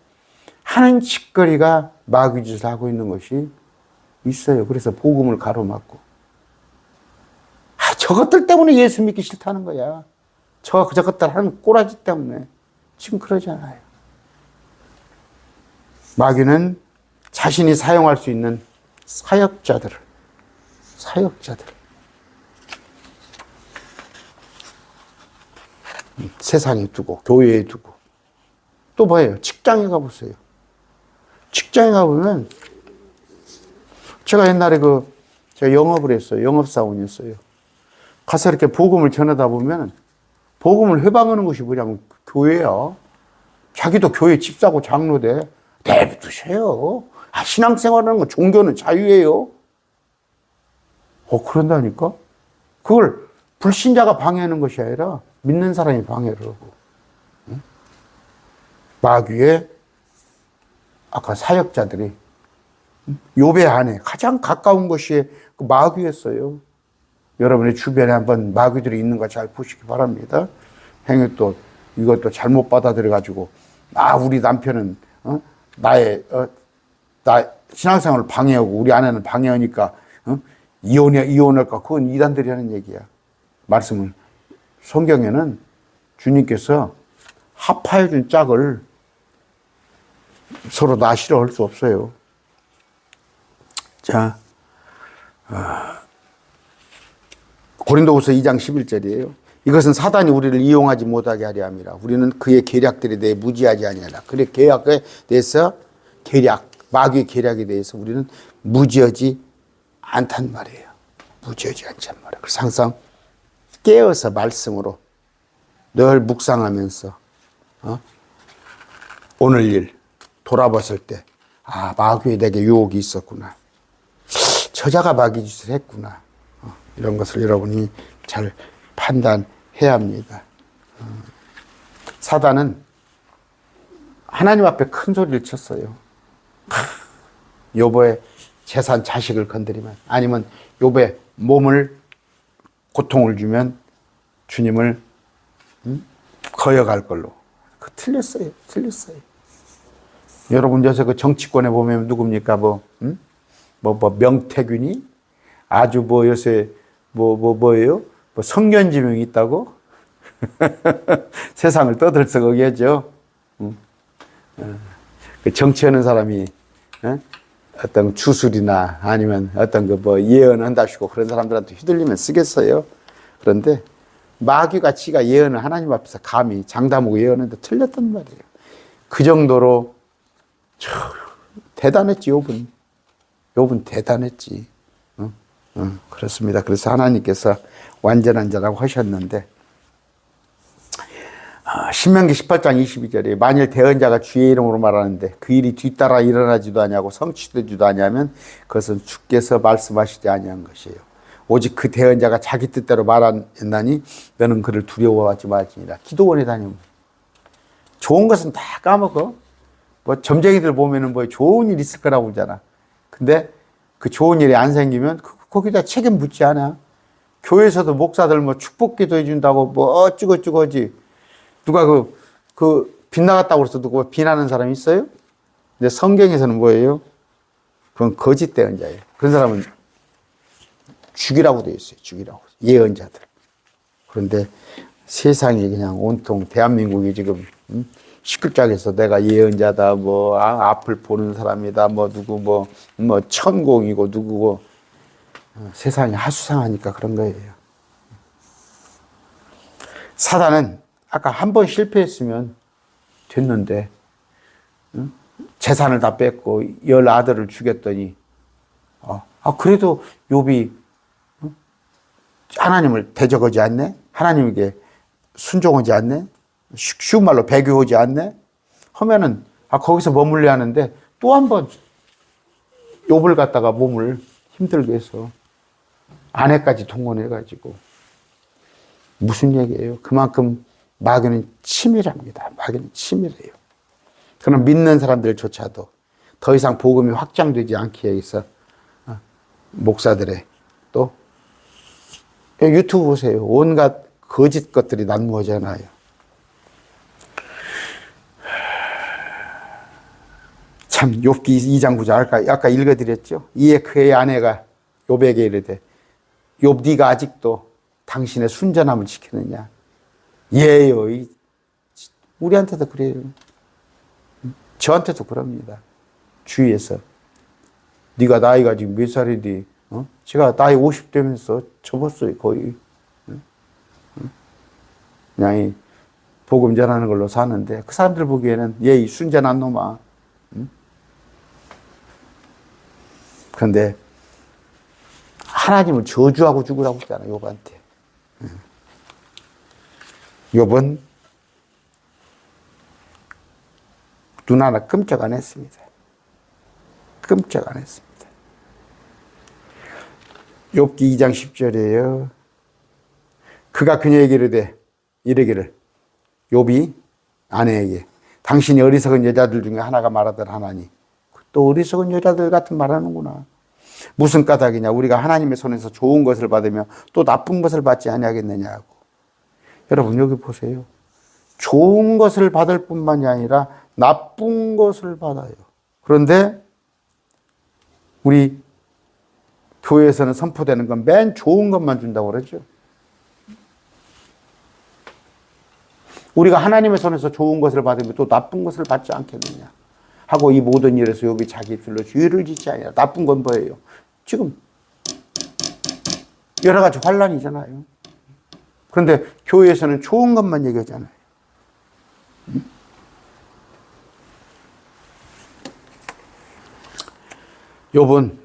하는 짓거리가 마귀짓을 하고 있는 것이 있어요. 그래서 복음을 가로막고. 저것들 때문에 예수 믿기 싫다는 거야. 저것들 하는 꼬라지 때문에. 지금 그러잖아요. 마귀는 자신이 사용할 수 있는 사역자들을 세상에 두고, 교회에 두고, 또 뭐예요? 직장에 가보세요. 직장에 가보면, 제가 옛날에 제가 영업을 했어요. 영업사원이었어요. 가서 이렇게 복음을 전하다 보면, 복음을 회방하는 것이 뭐냐면, 교회야. 자기도 교회 집사고 장로대. 내비두세요. 신앙생활하는 건 종교는 자유예요. 그런다니까? 그걸 불신자가 방해하는 것이 아니라 믿는 사람이 방해를 하고. 응? 마귀의 아까 사역자들이 욥의 아내 가장 가까운 것이 그 마귀였어요. 여러분의 주변에 한번 마귀들이 있는 거 잘 보시기 바랍니다. 행위 또 이것도 잘못 받아들여 가지고 우리 남편은 나 신앙생활을 방해하고 우리 아내는 방해하니까 이혼할까? 그건 이단들이 하는 얘기야. 말씀을 성경에는 주님께서 합하여 준 짝을 서로 나시려 할 수 없어요. 자, 고린도후서 2장 11절이에요. 이것은 사단이 우리를 이용하지 못하게 하려 함이라. 우리는 그의 계략들에 대해 무지하지 아니하라. 그의 계략에 대해서 마귀의 계략에 대해서 우리는 무지하지 않단 말이에요. 무지하지 않단 말이에요. 그래서 항상 깨어서 말씀으로 늘 묵상하면서 오늘 일 돌아봤을 때 마귀에 내게 유혹이 있었구나. 저자가 마귀 짓을 했구나. 이런 것을 여러분이 잘 판단해야 합니다. 사단은 하나님 앞에 큰 소리를 쳤어요. 욥의 재산 자식을 건드리면 아니면 욥의 몸을 고통을 주면 주님을 거역할 걸로. 틀렸어요. 여러분 요새 그 정치권에 보면 누굽니까? 명태균이 아주 요새 뭐예요? 성견지명이 있다고? 세상을 떠들썩하게 하죠. 그 정치하는 사람이 어떤 주술이나 아니면 어떤 예언한다시고 그런 사람들한테 휘둘리면 쓰겠어요. 그런데 마귀가 지가 예언을 하나님 앞에서 감히 장담하고 예언하는데 틀렸단 말이에요. 그 정도로 대단했지. 욥은 대단했지. 그렇습니다. 그래서 하나님께서 완전한 자라고 하셨는데 신명기 18장 22절에 만일 대언자가 주의 이름으로 말하는데 그 일이 뒤따라 일어나지도 아니하고 성취되지도 아니하면 그것은 주께서 말씀하시지 아니한 것이에요. 오직 그 대언자가 자기 뜻대로 말하였나니 너는 그를 두려워하지 말지니라. 기도원에 다니면 좋은 것은 다 까먹어. 점쟁이들 보면은 좋은 일 있을 거라고 그러잖아. 근데 그 좋은 일이 안 생기면 거기다 책임 묻지 않아. 교회에서도 목사들 축복기도 해준다고 어쩌고저쩌고 하지. 누가 빗나갔다고 그래서 누가 비난하는 사람이 있어요? 근데 성경에서는 뭐예요? 그건 거짓 대언자예요. 그런 사람은 죽이라고 되어 있어요. 죽이라고. 예언자들. 그런데 세상이 그냥 온통 대한민국이 지금 시끌짝에서 내가 예언자다, 뭐 앞을 보는 사람이다, 뭐 누구 뭐 천공이고 누구고 세상이 하수상하니까 그런 거예요. 사단은 아까 한 번 실패했으면 됐는데 재산을 다 뺐고 10 아들을 죽였더니 그래도 욥이 하나님을 대적하지 않네? 하나님에게 순종하지 않네? 쉬운 말로 배교하지 않네? 하면은 거기서 머물려 하는데 또 한 번 욥을 갖다가 몸을 힘들게 해서 아내까지 동원해가지고 무슨 얘기예요? 그만큼 마귀는 치밀합니다. 마귀는 치밀해요. 그럼 믿는 사람들조차도 더 이상 복음이 확장되지 않기 위해서 목사들의 또 유튜브 보세요. 온갖 거짓 것들이 난무하잖아요. 참 욥기 2장 9절 아까 읽어드렸죠. 이에 그의 아내가 욥에게 이르되 욥 네가 아직도 당신의 순전함을 지키느냐. 예요. 우리한테도 그래요. 저한테도 그럽니다. 주위에서 네가 나이가 지금 몇 살이니? 제가 나이 50 되면서 접었어요. 거의. 그냥 복음 전하는 걸로 사는데 그 사람들 보기에는 얘 이 순전한 놈아. 그런데 하나님을 저주하고 죽으라고 했잖아요. 욥한테. 욥은 눈 하나 끔찍 안 했습니다. 끔찍 안 했습니다. 욥기 2장 10절이에요. 그가 그녀에게 이르기를 욥이 아내에게 당신이 어리석은 여자들 중에 하나가 말하던 하나니 또 어리석은 여자들 같은 말하는구나. 무슨 까닭이냐. 우리가 하나님의 손에서 좋은 것을 받으며 또 나쁜 것을 받지 아니하겠느냐고. 여러분 여기 보세요. 좋은 것을 받을 뿐만이 아니라 나쁜 것을 받아요. 그런데 우리 교회에서는 선포되는 건 맨 좋은 것만 준다고 그러죠. 우리가 하나님의 손에서 좋은 것을 받으면 또 나쁜 것을 받지 않겠느냐 하고 이 모든 일에서 욥이 자기 입술로 죄를 짓지 아니라. 나쁜 건 뭐예요? 지금 여러 가지 환란이잖아요. 그런데 교회에서는 좋은 것만 얘기하잖아요. 욥은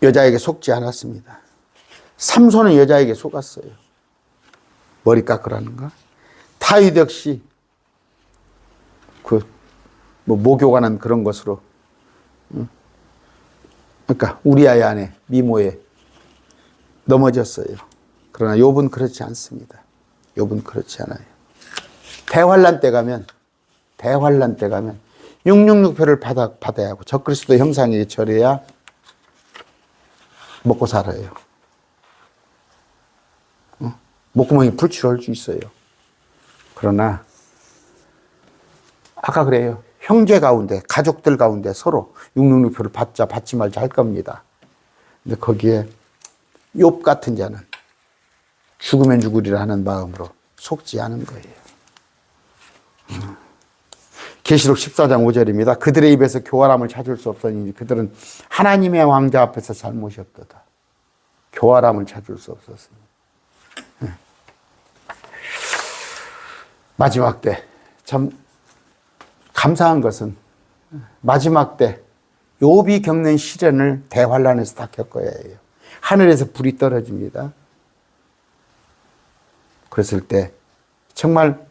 여자에게 속지 않았습니다. 삼손은 여자에게 속았어요. 머리 깎으라는가? 다윗 역시 모교관한 그런 것으로, 그러니까 우리아의 아내 미모에 넘어졌어요. 그러나 욥은 그렇지 않습니다. 욥은 그렇지 않아요. 대환란 때 가면 666표를 받아야 하고 적그리스도 형상에 절해야 먹고 살아요. 목구멍이 불출할 수 있어요. 그러나 아까 그래요. 형제 가운데, 가족들 가운데 서로 666표를 받자 받지 말자 할 겁니다. 근데 거기에 욥 같은 자는 죽으면 죽으리라 하는 마음으로 속지 않은 거예요. 계시록 14장 5절입니다. 그들의 입에서 교활함을 찾을 수 없으니 그들은 하나님의 왕자 앞에서 잘못이 없도다. 교활함을 찾을 수 없었으니. 마지막 때 참 감사한 것은 마지막 때 욥이 겪는 시련을 대환란에서 다 겪어야 해요. 하늘에서 불이 떨어집니다. 그랬을 때 정말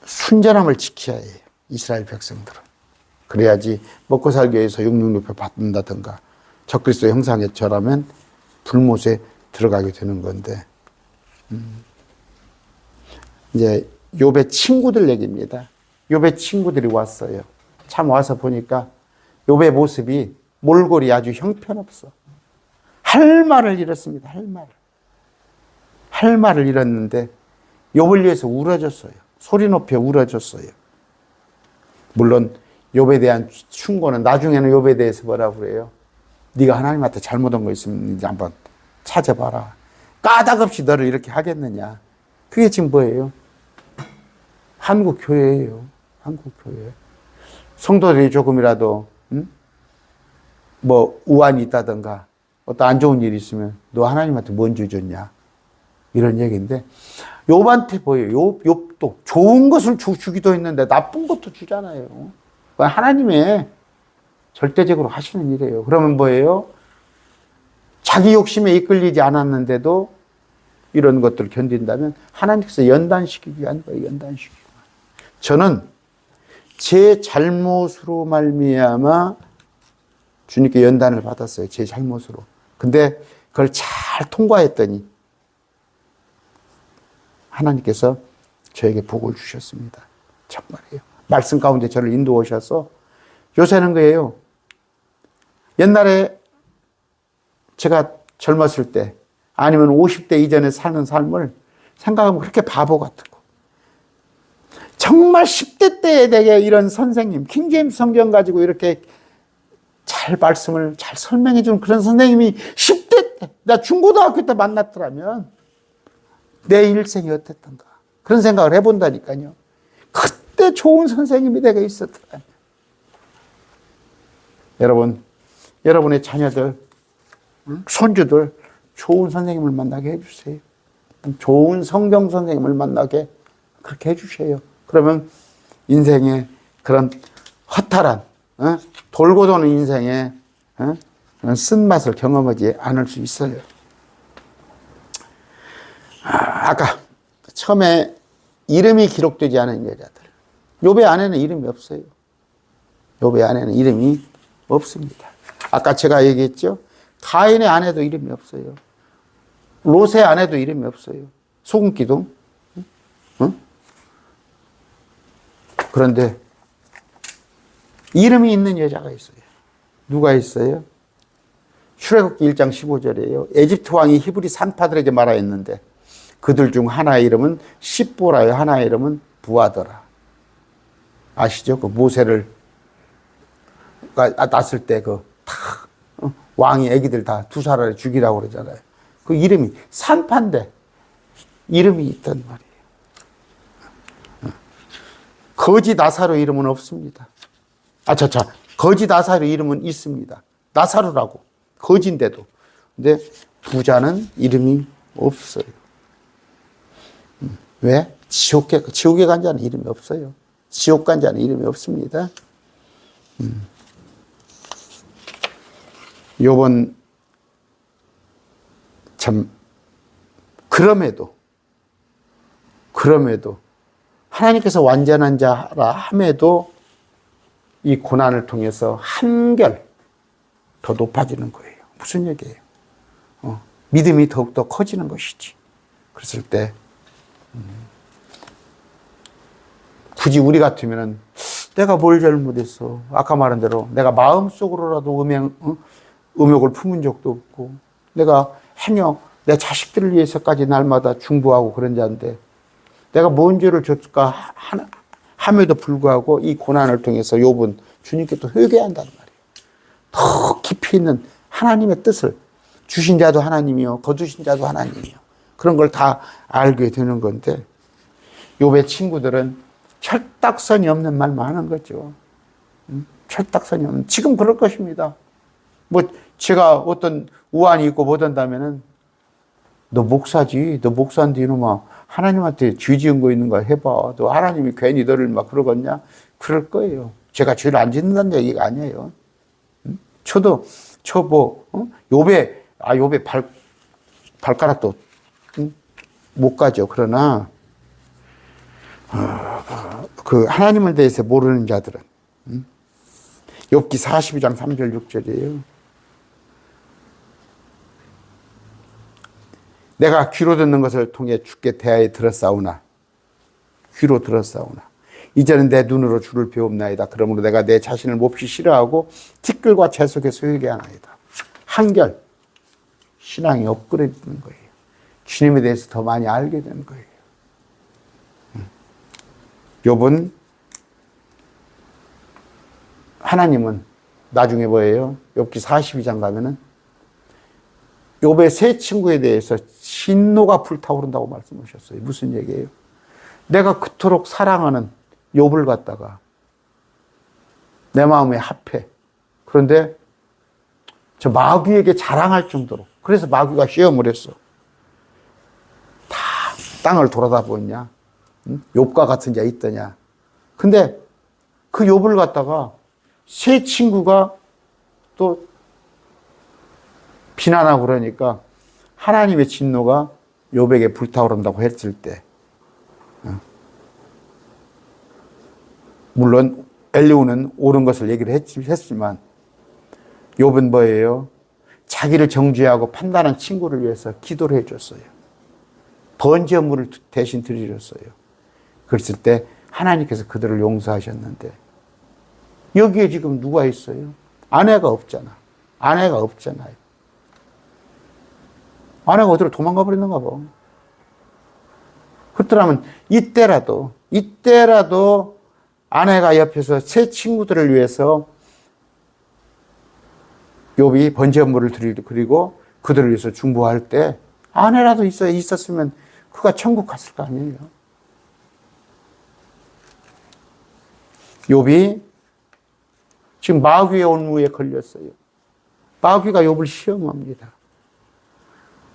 순전함을 지켜야 해요. 이스라엘 백성들은. 그래야지 먹고 살기 위해서 666표 받는다든가 적그리스도 형상에 절하면 불못에 들어가게 되는 건데, 이제 욥의 친구들 얘기입니다. 욥의 친구들이 왔어요. 참 와서 보니까 욥의 모습이 몰골이 아주 형편없어. 할 말을 잃었습니다. 할 말을 잃었는데 욥을 위해서 울어줬어요. 소리 높여 울어줬어요. 물론 욥에 대한 충고는 나중에는 욥에 대해서 뭐라고 그래요? 네가 하나님한테 잘못한 거 있으면 이제 한번 찾아봐라. 까닭없이 너를 이렇게 하겠느냐. 그게 지금 뭐예요? 한국 교회예요. 한국 교회. 성도들이 조금이라도 뭐 우환이 있다든가 어떤 안 좋은 일이 있으면 너 하나님한테 뭔 죄 줬냐. 이런 얘기인데 욥한테 보여요. 욥도 좋은 것을 주기도 했는데 나쁜 것도 주잖아요. 하나님의 절대적으로 하시는 일이에요. 그러면 뭐예요? 자기 욕심에 이끌리지 않았는데도 이런 것들을 견딘다면 하나님께서 연단시키기 위한 거예요. 연단시키기. 저는 제 잘못으로 말미암아 주님께 연단을 받았어요. 제 잘못으로. 근데 그걸 잘 통과했더니 하나님께서 저에게 복을 주셨습니다. 정말이에요. 말씀 가운데 저를 인도하셔서 요새는 거예요. 옛날에 제가 젊었을 때 아니면 50대 이전에 사는 삶을 생각하면 그렇게 바보 같은 거. 정말 10대 때에 되게 이런 선생님, 킹제임스 성경 가지고 이렇게 잘 말씀을 잘 설명해 주는 그런 선생님이 10대 때, 나 중고등학교 때 만났더라면 내 일생이 어땠던가. 그런 생각을 해본다니까요. 그때 좋은 선생님이 내가 있었더라면. 여러분, 여러분의 자녀들, 손주들 좋은 선생님을 만나게 해주세요. 좋은 성경 선생님을 만나게 그렇게 해주세요. 그러면 인생의 그런 허탈한 돌고 도는 인생의 쓴맛을 경험하지 않을 수 있어요. 아까 처음에 이름이 기록되지 않은 여자들. 욥의 아내는 이름이 없어요. 욥의 아내는 이름이 없습니다. 아까 제가 얘기했죠. 가인의 아내도 이름이 없어요. 롯의 아내도 이름이 없어요. 소금기둥. 그런데 이름이 있는 여자가 있어요. 누가 있어요? 출애굽기 1장 15절이에요. 에집트 왕이 히브리 산파들에게 말하였는데 그들 중 하나의 이름은 십보라요, 하나의 이름은 부하더라. 아시죠? 그 모세를 낳았을 때 왕이 애기들 다 두 살을 죽이라고 그러잖아요. 그 이름이 산파인데 이름이 있단 말이에요. 거지 나사로 이름은 없습니다. 거지 나사로 이름은 있습니다. 나사로라고. 거지인데도. 근데 부자는 이름이 없어요. 왜? 지옥에 간 자는 이름이 없어요. 지옥 간 자는 이름이 없습니다. 요번 참 그럼에도 하나님께서 완전한 자라 함에도 이 고난을 통해서 한결 더 높아지는 거예요. 무슨 얘기예요? 믿음이 더욱더 커지는 것이지. 그랬을 때 굳이 우리 같으면은 내가 뭘 잘못했어. 아까 말한 대로 내가 마음속으로라도 음욕을 품은 적도 없고 내가 행여 내 자식들을 위해서까지 날마다 중보하고 그런 자인데 내가 뭔 죄를 졌을까 함에도 불구하고 이 고난을 통해서 욥은 주님께 또 회개한단 말이에요. 더 깊이 있는 하나님의 뜻을 주신 자도 하나님이요 거두신 자도 하나님이요 그런 걸 다 알게 되는 건데 욥의 친구들은 철딱선이 없는 말만 하는 거죠. 철딱선이 없는 지금 그럴 것입니다. 뭐 제가 어떤 우환이 있고 못한다면은 너 목사지, 너 목사인데 이놈아 하나님한테 죄 지은 거 있는 거 해봐. 너 하나님이 괜히 너를 막 그러겠냐? 그럴 거예요. 제가 죄를 안 짓는다는 얘기가 아니에요. 저도 욥의 발가락도 못 가죠. 그러나 그 하나님에 대해서 모르는 자들은 욥기 42장 3절 6절이에요. 내가 귀로 듣는 것을 통해 주께 대하여 들었사오나 귀로 들었사오나 이제는 내 눈으로 주를 배웁나이다. 그러므로 내가 내 자신을 몹시 싫어하고 티끌과 재 속에서 회개하나이다. 한결 신앙이 업그레이드되는 거예요. 주님에 대해서 더 많이 알게 되는 거예요. 욥은 하나님은 나중에 뭐예요? 욥기 42장 가면은 욥의 세 친구에 대해서 진노가 불타오른다고 말씀하셨어요. 무슨 얘기예요? 내가 그토록 사랑하는 욥을 갖다가 내 마음에 합해. 그런데 저 마귀에게 자랑할 정도로. 그래서 마귀가 시험을 했어. 다 땅을 돌아다 보냐? 욥과 같은 자 있더냐? 근데 그 욥을 갖다가 세 친구가 또 비난하고 그러니까 하나님의 진노가 욥에게 불타오른다고 했을 때, 물론 엘리후는 옳은 것을 얘기를 했지만 욥은 뭐예요? 자기를 정죄하고 판단한 친구를 위해서 기도를 해줬어요. 번제물을 대신 드리셨어요. 그랬을 때 하나님께서 그들을 용서하셨는데 여기에 지금 누가 있어요? 아내가 없잖아. 아내가 없잖아요. 아내가 어디로 도망가 버렸는가 봐. 그렇더라면 이때라도 아내가 옆에서 새 친구들을 위해서 욥이 번제물을 드리고 그리고 그들을 위해서 중보할 때 아내라도 있었으면 그가 천국 갔을 거 아니에요. 욥이 지금 마귀의 온무에 걸렸어요. 마귀가 욥을 시험합니다.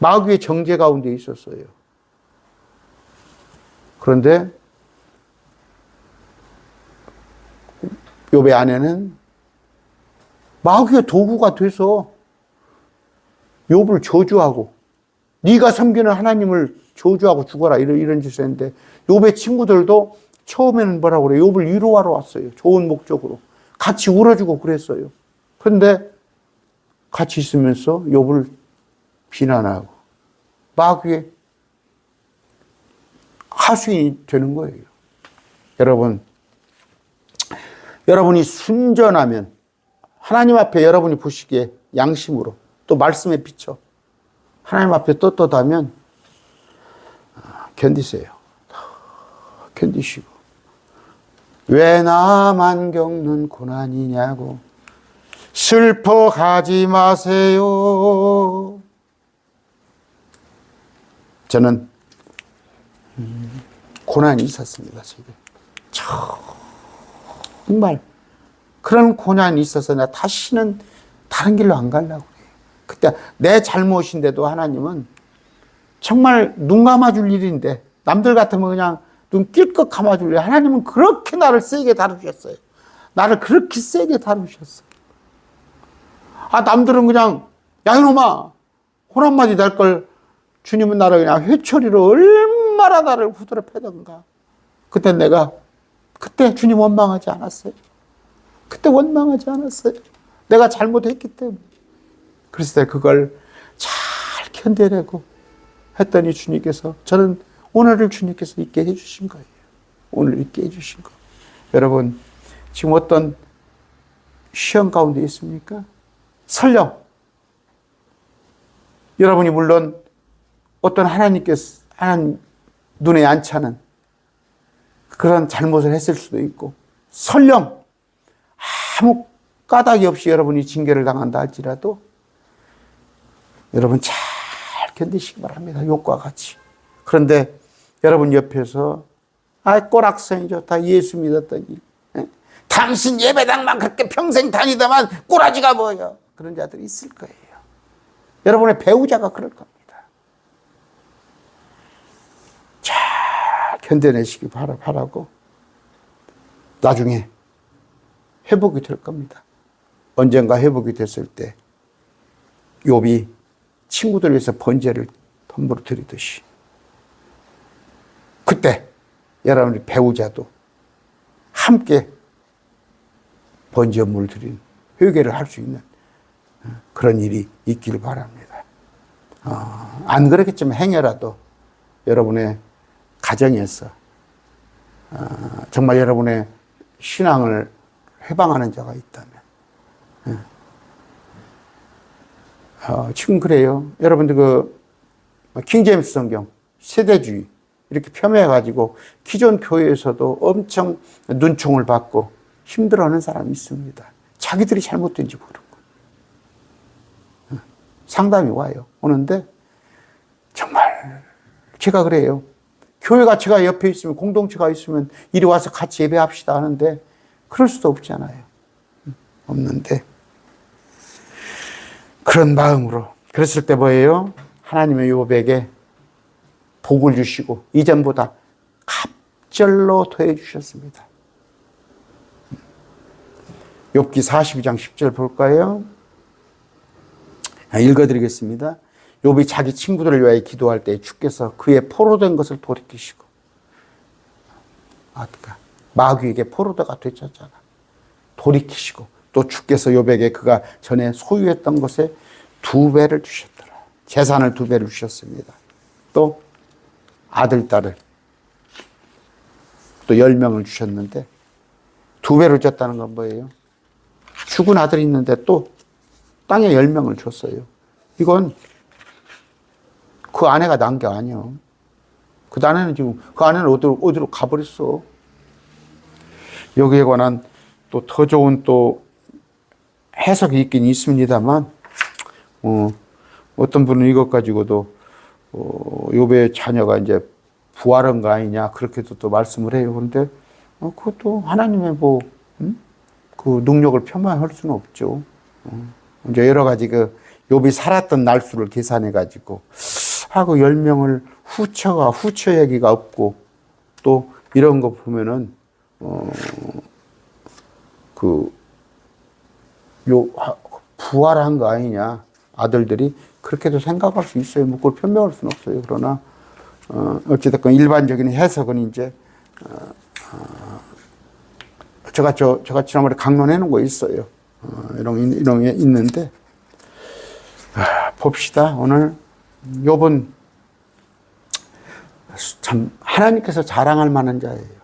마귀의 정죄 가운데 있었어요. 그런데 욥의 아내는 마귀의 도구가 돼서 욥을 저주하고 네가 섬기는 하나님을 저주하고 죽어라 이런 짓을 했는데 욥의 친구들도 처음에는 뭐라고 그래요? 욥을 위로하러 왔어요. 좋은 목적으로. 같이 울어주고 그랬어요. 그런데 같이 있으면서 욥을 비난하고 마귀의 하수인이 되는 거예요. 여러분이 순전하면 하나님 앞에 여러분이 보시기에 양심으로 또 말씀에 비춰 하나님 앞에 떳떳하면 견디세요. 견디시고 왜 나만 겪는 고난이냐고 슬퍼하지 마세요. 저는 고난이 있었습니다. 지금 정말 그런 고난이 있어서 나 다시는 다른 길로 안 가려고 해요. 그때 내 잘못인데도 하나님은 정말 눈 감아줄 일인데 남들 같으면 그냥 눈 낄껏 감아줄 일. 하나님은 그렇게 나를 세게 다루셨어요. 나를 그렇게 세게 다루셨어요. 남들은 그냥 야 이놈아 혼 한마디 날 걸 주님은 나를 그냥 회초리로 얼마나 나를 후드려 패던가. 그때 주님 원망하지 않았어요. 그때 원망하지 않았어요. 내가 잘못했기 때문에. 그래서 그걸 잘 견뎌내고 했더니 주님께서 저는 오늘을 주님께서 있게 해주신 거예요. 오늘 있게 해주신 거. 여러분 지금 어떤 시험 가운데 있습니까? 설령 여러분이 물론 어떤 하나님께서 하나님 눈에 안 차는 그런 잘못을 했을 수도 있고 설령 아무 까닭이 없이 여러분이 징계를 당한다 할지라도 여러분 잘 견디시기 바랍니다. 욥과 같이. 그런데 여러분 옆에서 꼴악성이죠. 다 예수 믿었더니 당신 예배당만 그렇게 평생 다니다만 꼬라지가 뭐예요. 그런 자들이 있을 거예요. 여러분의 배우자가 그럴 겁니다. 잘 견뎌내시기 바라고 나중에 회복이 될 겁니다. 언젠가 회복이 됐을 때 욥이 친구들 위해서 번제를 덤으로 드리듯이 그때 여러분의 배우자도 함께 번제물을 드린 회개를 할 수 있는 그런 일이 있기를 바랍니다. 안 그렇겠지만 행여라도 여러분의 가정에서 정말 여러분의 신앙을 회방하는 자가 있다면 지금 그래요. 여러분들 킹제임스 성경 세대주의 이렇게 폄훼해가지고 기존 교회에서도 엄청 눈총을 받고 힘들어하는 사람이 있습니다. 자기들이 잘못된지 모르고. 상담이 와요. 오는데 정말 제가 그래요. 교회 가치가 옆에 있으면, 공동체가 있으면 이리 와서 같이 예배합시다 하는데 그럴 수도 없잖아요. 없는데 그런 마음으로 그랬을 때 뭐예요? 하나님의 욥에게 복을 주시고 이전보다 갑절로 더해 주셨습니다. 욥기 42장 10절 볼까요? 읽어드리겠습니다. 욥이 자기 친구들을 위하여 기도할 때 주께서 그의 포로된 것을 돌이키시고, 마귀에게 포로가 되셨잖아. 돌이키시고 또 주께서 욥에게 그가 전에 소유했던 것에 2배를 주셨더라. 재산을 2배를 주셨습니다. 또 아들, 딸을 또 10명을 주셨는데 2배를 줬다는 건 뭐예요? 죽은 아들이 있는데 또 땅에 10명을 줬어요. 이건 그 아내가 난 게 아니야. 그 아내는 지금, 그 아내는 어디로 가버렸어. 여기에 관한 또 더 좋은 또 해석이 있긴 있습니다만, 어떤 분은 이것 가지고도, 욥의 자녀가 이제 부활한 거 아니냐, 그렇게도 또 말씀을 해요. 그런데, 그것도 하나님의 그 능력을 폄하할 수는 없죠. 이제 여러 가지 욥이 살았던 날수를 계산해 가지고, 그 10명을 후처 얘기가 없고, 또 이런 거 보면은, 부활한 거 아니냐. 아들들이 그렇게도 생각할 수 있어요. 뭐 그걸 변명할 수는 없어요. 그러나, 어찌됐건 일반적인 해석은 이제, 제가 지난번에 강론해 놓은 거 있어요. 이런 게 있는데, 봅시다. 오늘 욥은 참 하나님께서 자랑할 만한 자예요.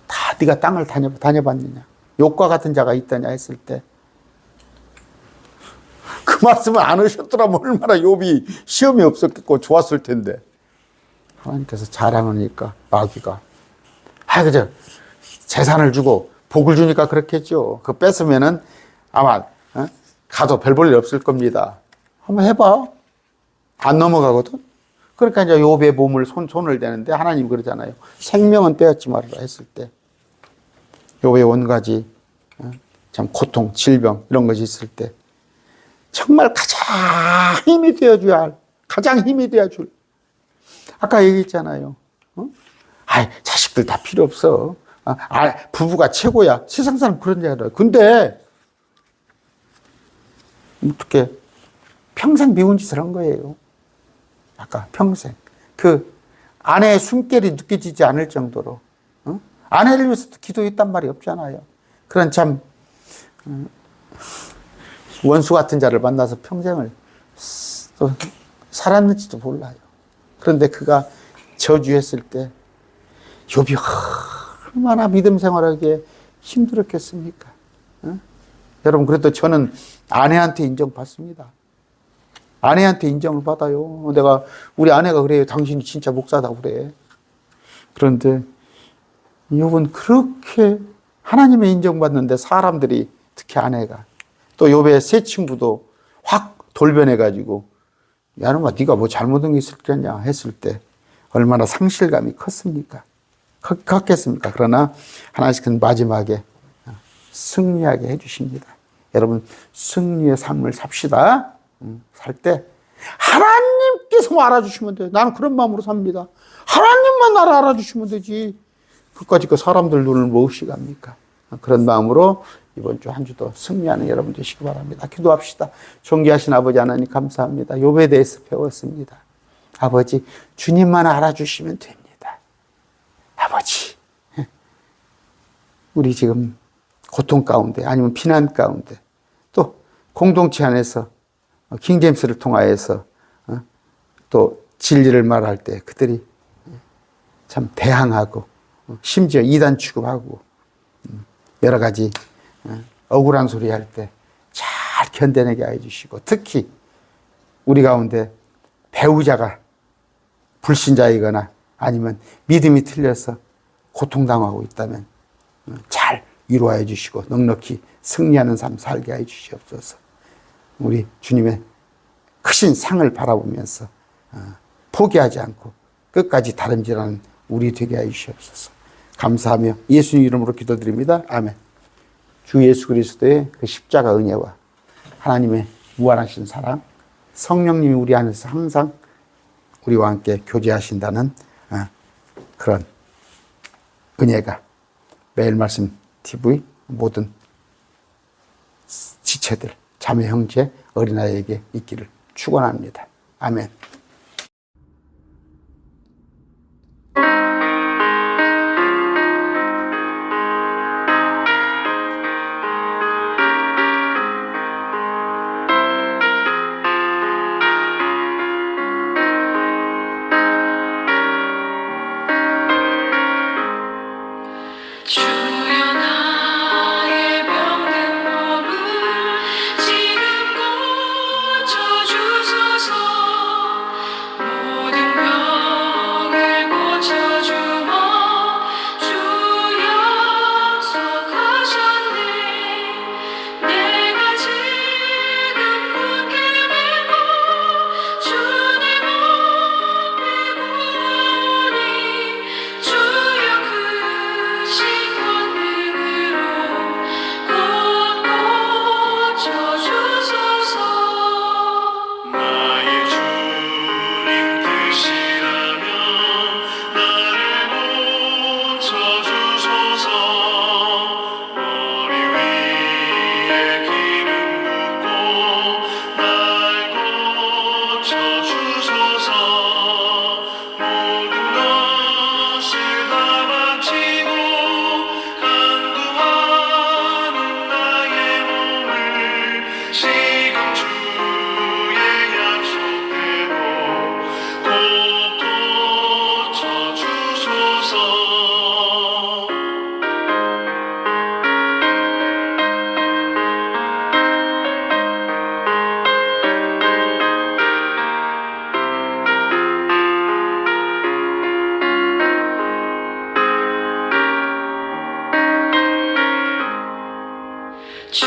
다 네가 땅을 다녀봤느냐, 욥과 같은 자가 있다냐 했을 때 그 말씀을 안 하셨더라면 얼마나 욥이 시험이 없었겠고 좋았을 텐데, 하나님께서 자랑하니까 마귀가 그죠, 재산을 주고 복을 주니까 그렇겠죠. 그거 뺏으면은 아마 가도 별 볼 일 없을 겁니다. 한번 해봐. 안 넘어가거든. 그러니까 이제 욥의 몸을 손을 대는데 하나님 그러잖아요. 생명은 빼앗지 말아라 했을 때 욥의 원가지 참 고통, 질병 이런 것이 있을 때 정말 가장 힘이 되어줘야 할, 가장 힘이 되어줄, 아까 얘기했잖아요. 자식들 다 필요 없어. 부부가 최고야. 세상 사람 그런 줄 알아요. 근데 어떻게 평생 미운 짓을 한 거예요. 아까 평생. 그 아내의 숨결이 느껴지지 않을 정도로 아내를 위해서도 기도했단 말이 없잖아요. 그런 참 원수 같은 자를 만나서 평생을 또 살았는지도 몰라요. 그런데 그가 저주했을 때 욥이 얼마나 믿음 생활하기에 힘들었겠습니까? 여러분, 그래도 저는 아내한테 인정받습니다. 아내한테 인정을 받아요. 우리 아내가 그래요. 당신이 진짜 목사다 그래. 그런데 욥은 그렇게 하나님의 인정받는데 사람들이, 특히 아내가, 또 욥의 새 친구도 확 돌변해가지고, 야, 너마 네가 뭐 잘못한 게 있을 거냐 했을 때 얼마나 상실감이 컸습니까? 컸겠습니까? 그러나 하나님께서는 마지막에 승리하게 해주십니다. 여러분, 승리의 삶을 삽시다. 살 때 하나님께서 알아주시면 돼요. 나는 그런 마음으로 삽니다. 하나님만 나를 알아주시면 되지. 그까짓 그 사람들 눈을 무엇이 갑니까? 그런 마음으로 이번 주 한 주도 승리하는 여러분 되시기 바랍니다. 기도합시다. 존귀하신 아버지 하나님 감사합니다. 욥에 대해서 배웠습니다. 아버지, 주님만 알아주시면 됩니다. 아버지, 우리 지금 고통 가운데 아니면 피난 가운데 또 공동체 안에서 킹제임스를 통하여서 또 진리를 말할 때 그들이 참 대항하고 심지어 이단 취급하고 여러 가지 억울한 소리 할 때 잘 견뎌내게 해주시고, 특히 우리 가운데 배우자가 불신자이거나 아니면 믿음이 틀려서 고통당하고 있다면 잘 위로하여 주시고 넉넉히 승리하는 삶 살게 해 주시옵소서. 우리 주님의 크신 상을 바라보면서 포기하지 않고 끝까지 다름질하는 우리 되게 해 주시옵소서. 감사하며 예수님 이름으로 기도드립니다. 아멘. 주 예수 그리스도의 그 십자가 은혜와 하나님의 무한하신 사랑, 성령님이 우리 안에서 항상 우리와 함께 교제하신다는 그런 은혜가 매일 말씀 TV 모든 지체들, 자매 형제, 어린아이에게 있기를 축원합니다. 아멘. 주여 나의 병든 몸을 지금 고쳐주소서. 모든 병을 고쳐주어 주 약속하셨네. 내가 지금 굳게 맺고 주님 앞에 구하니 주여 크신 권능으로 곧 고쳐주소서. 나의 주님 뜻이라면 나를 고쳐주소서. 머리 위에 기름 붓고 날 고쳐주소서. 모든 것을 다 바치고 간구하는 나의 몸을 지금 주의 약속대로 꼭 고쳐주소서. 주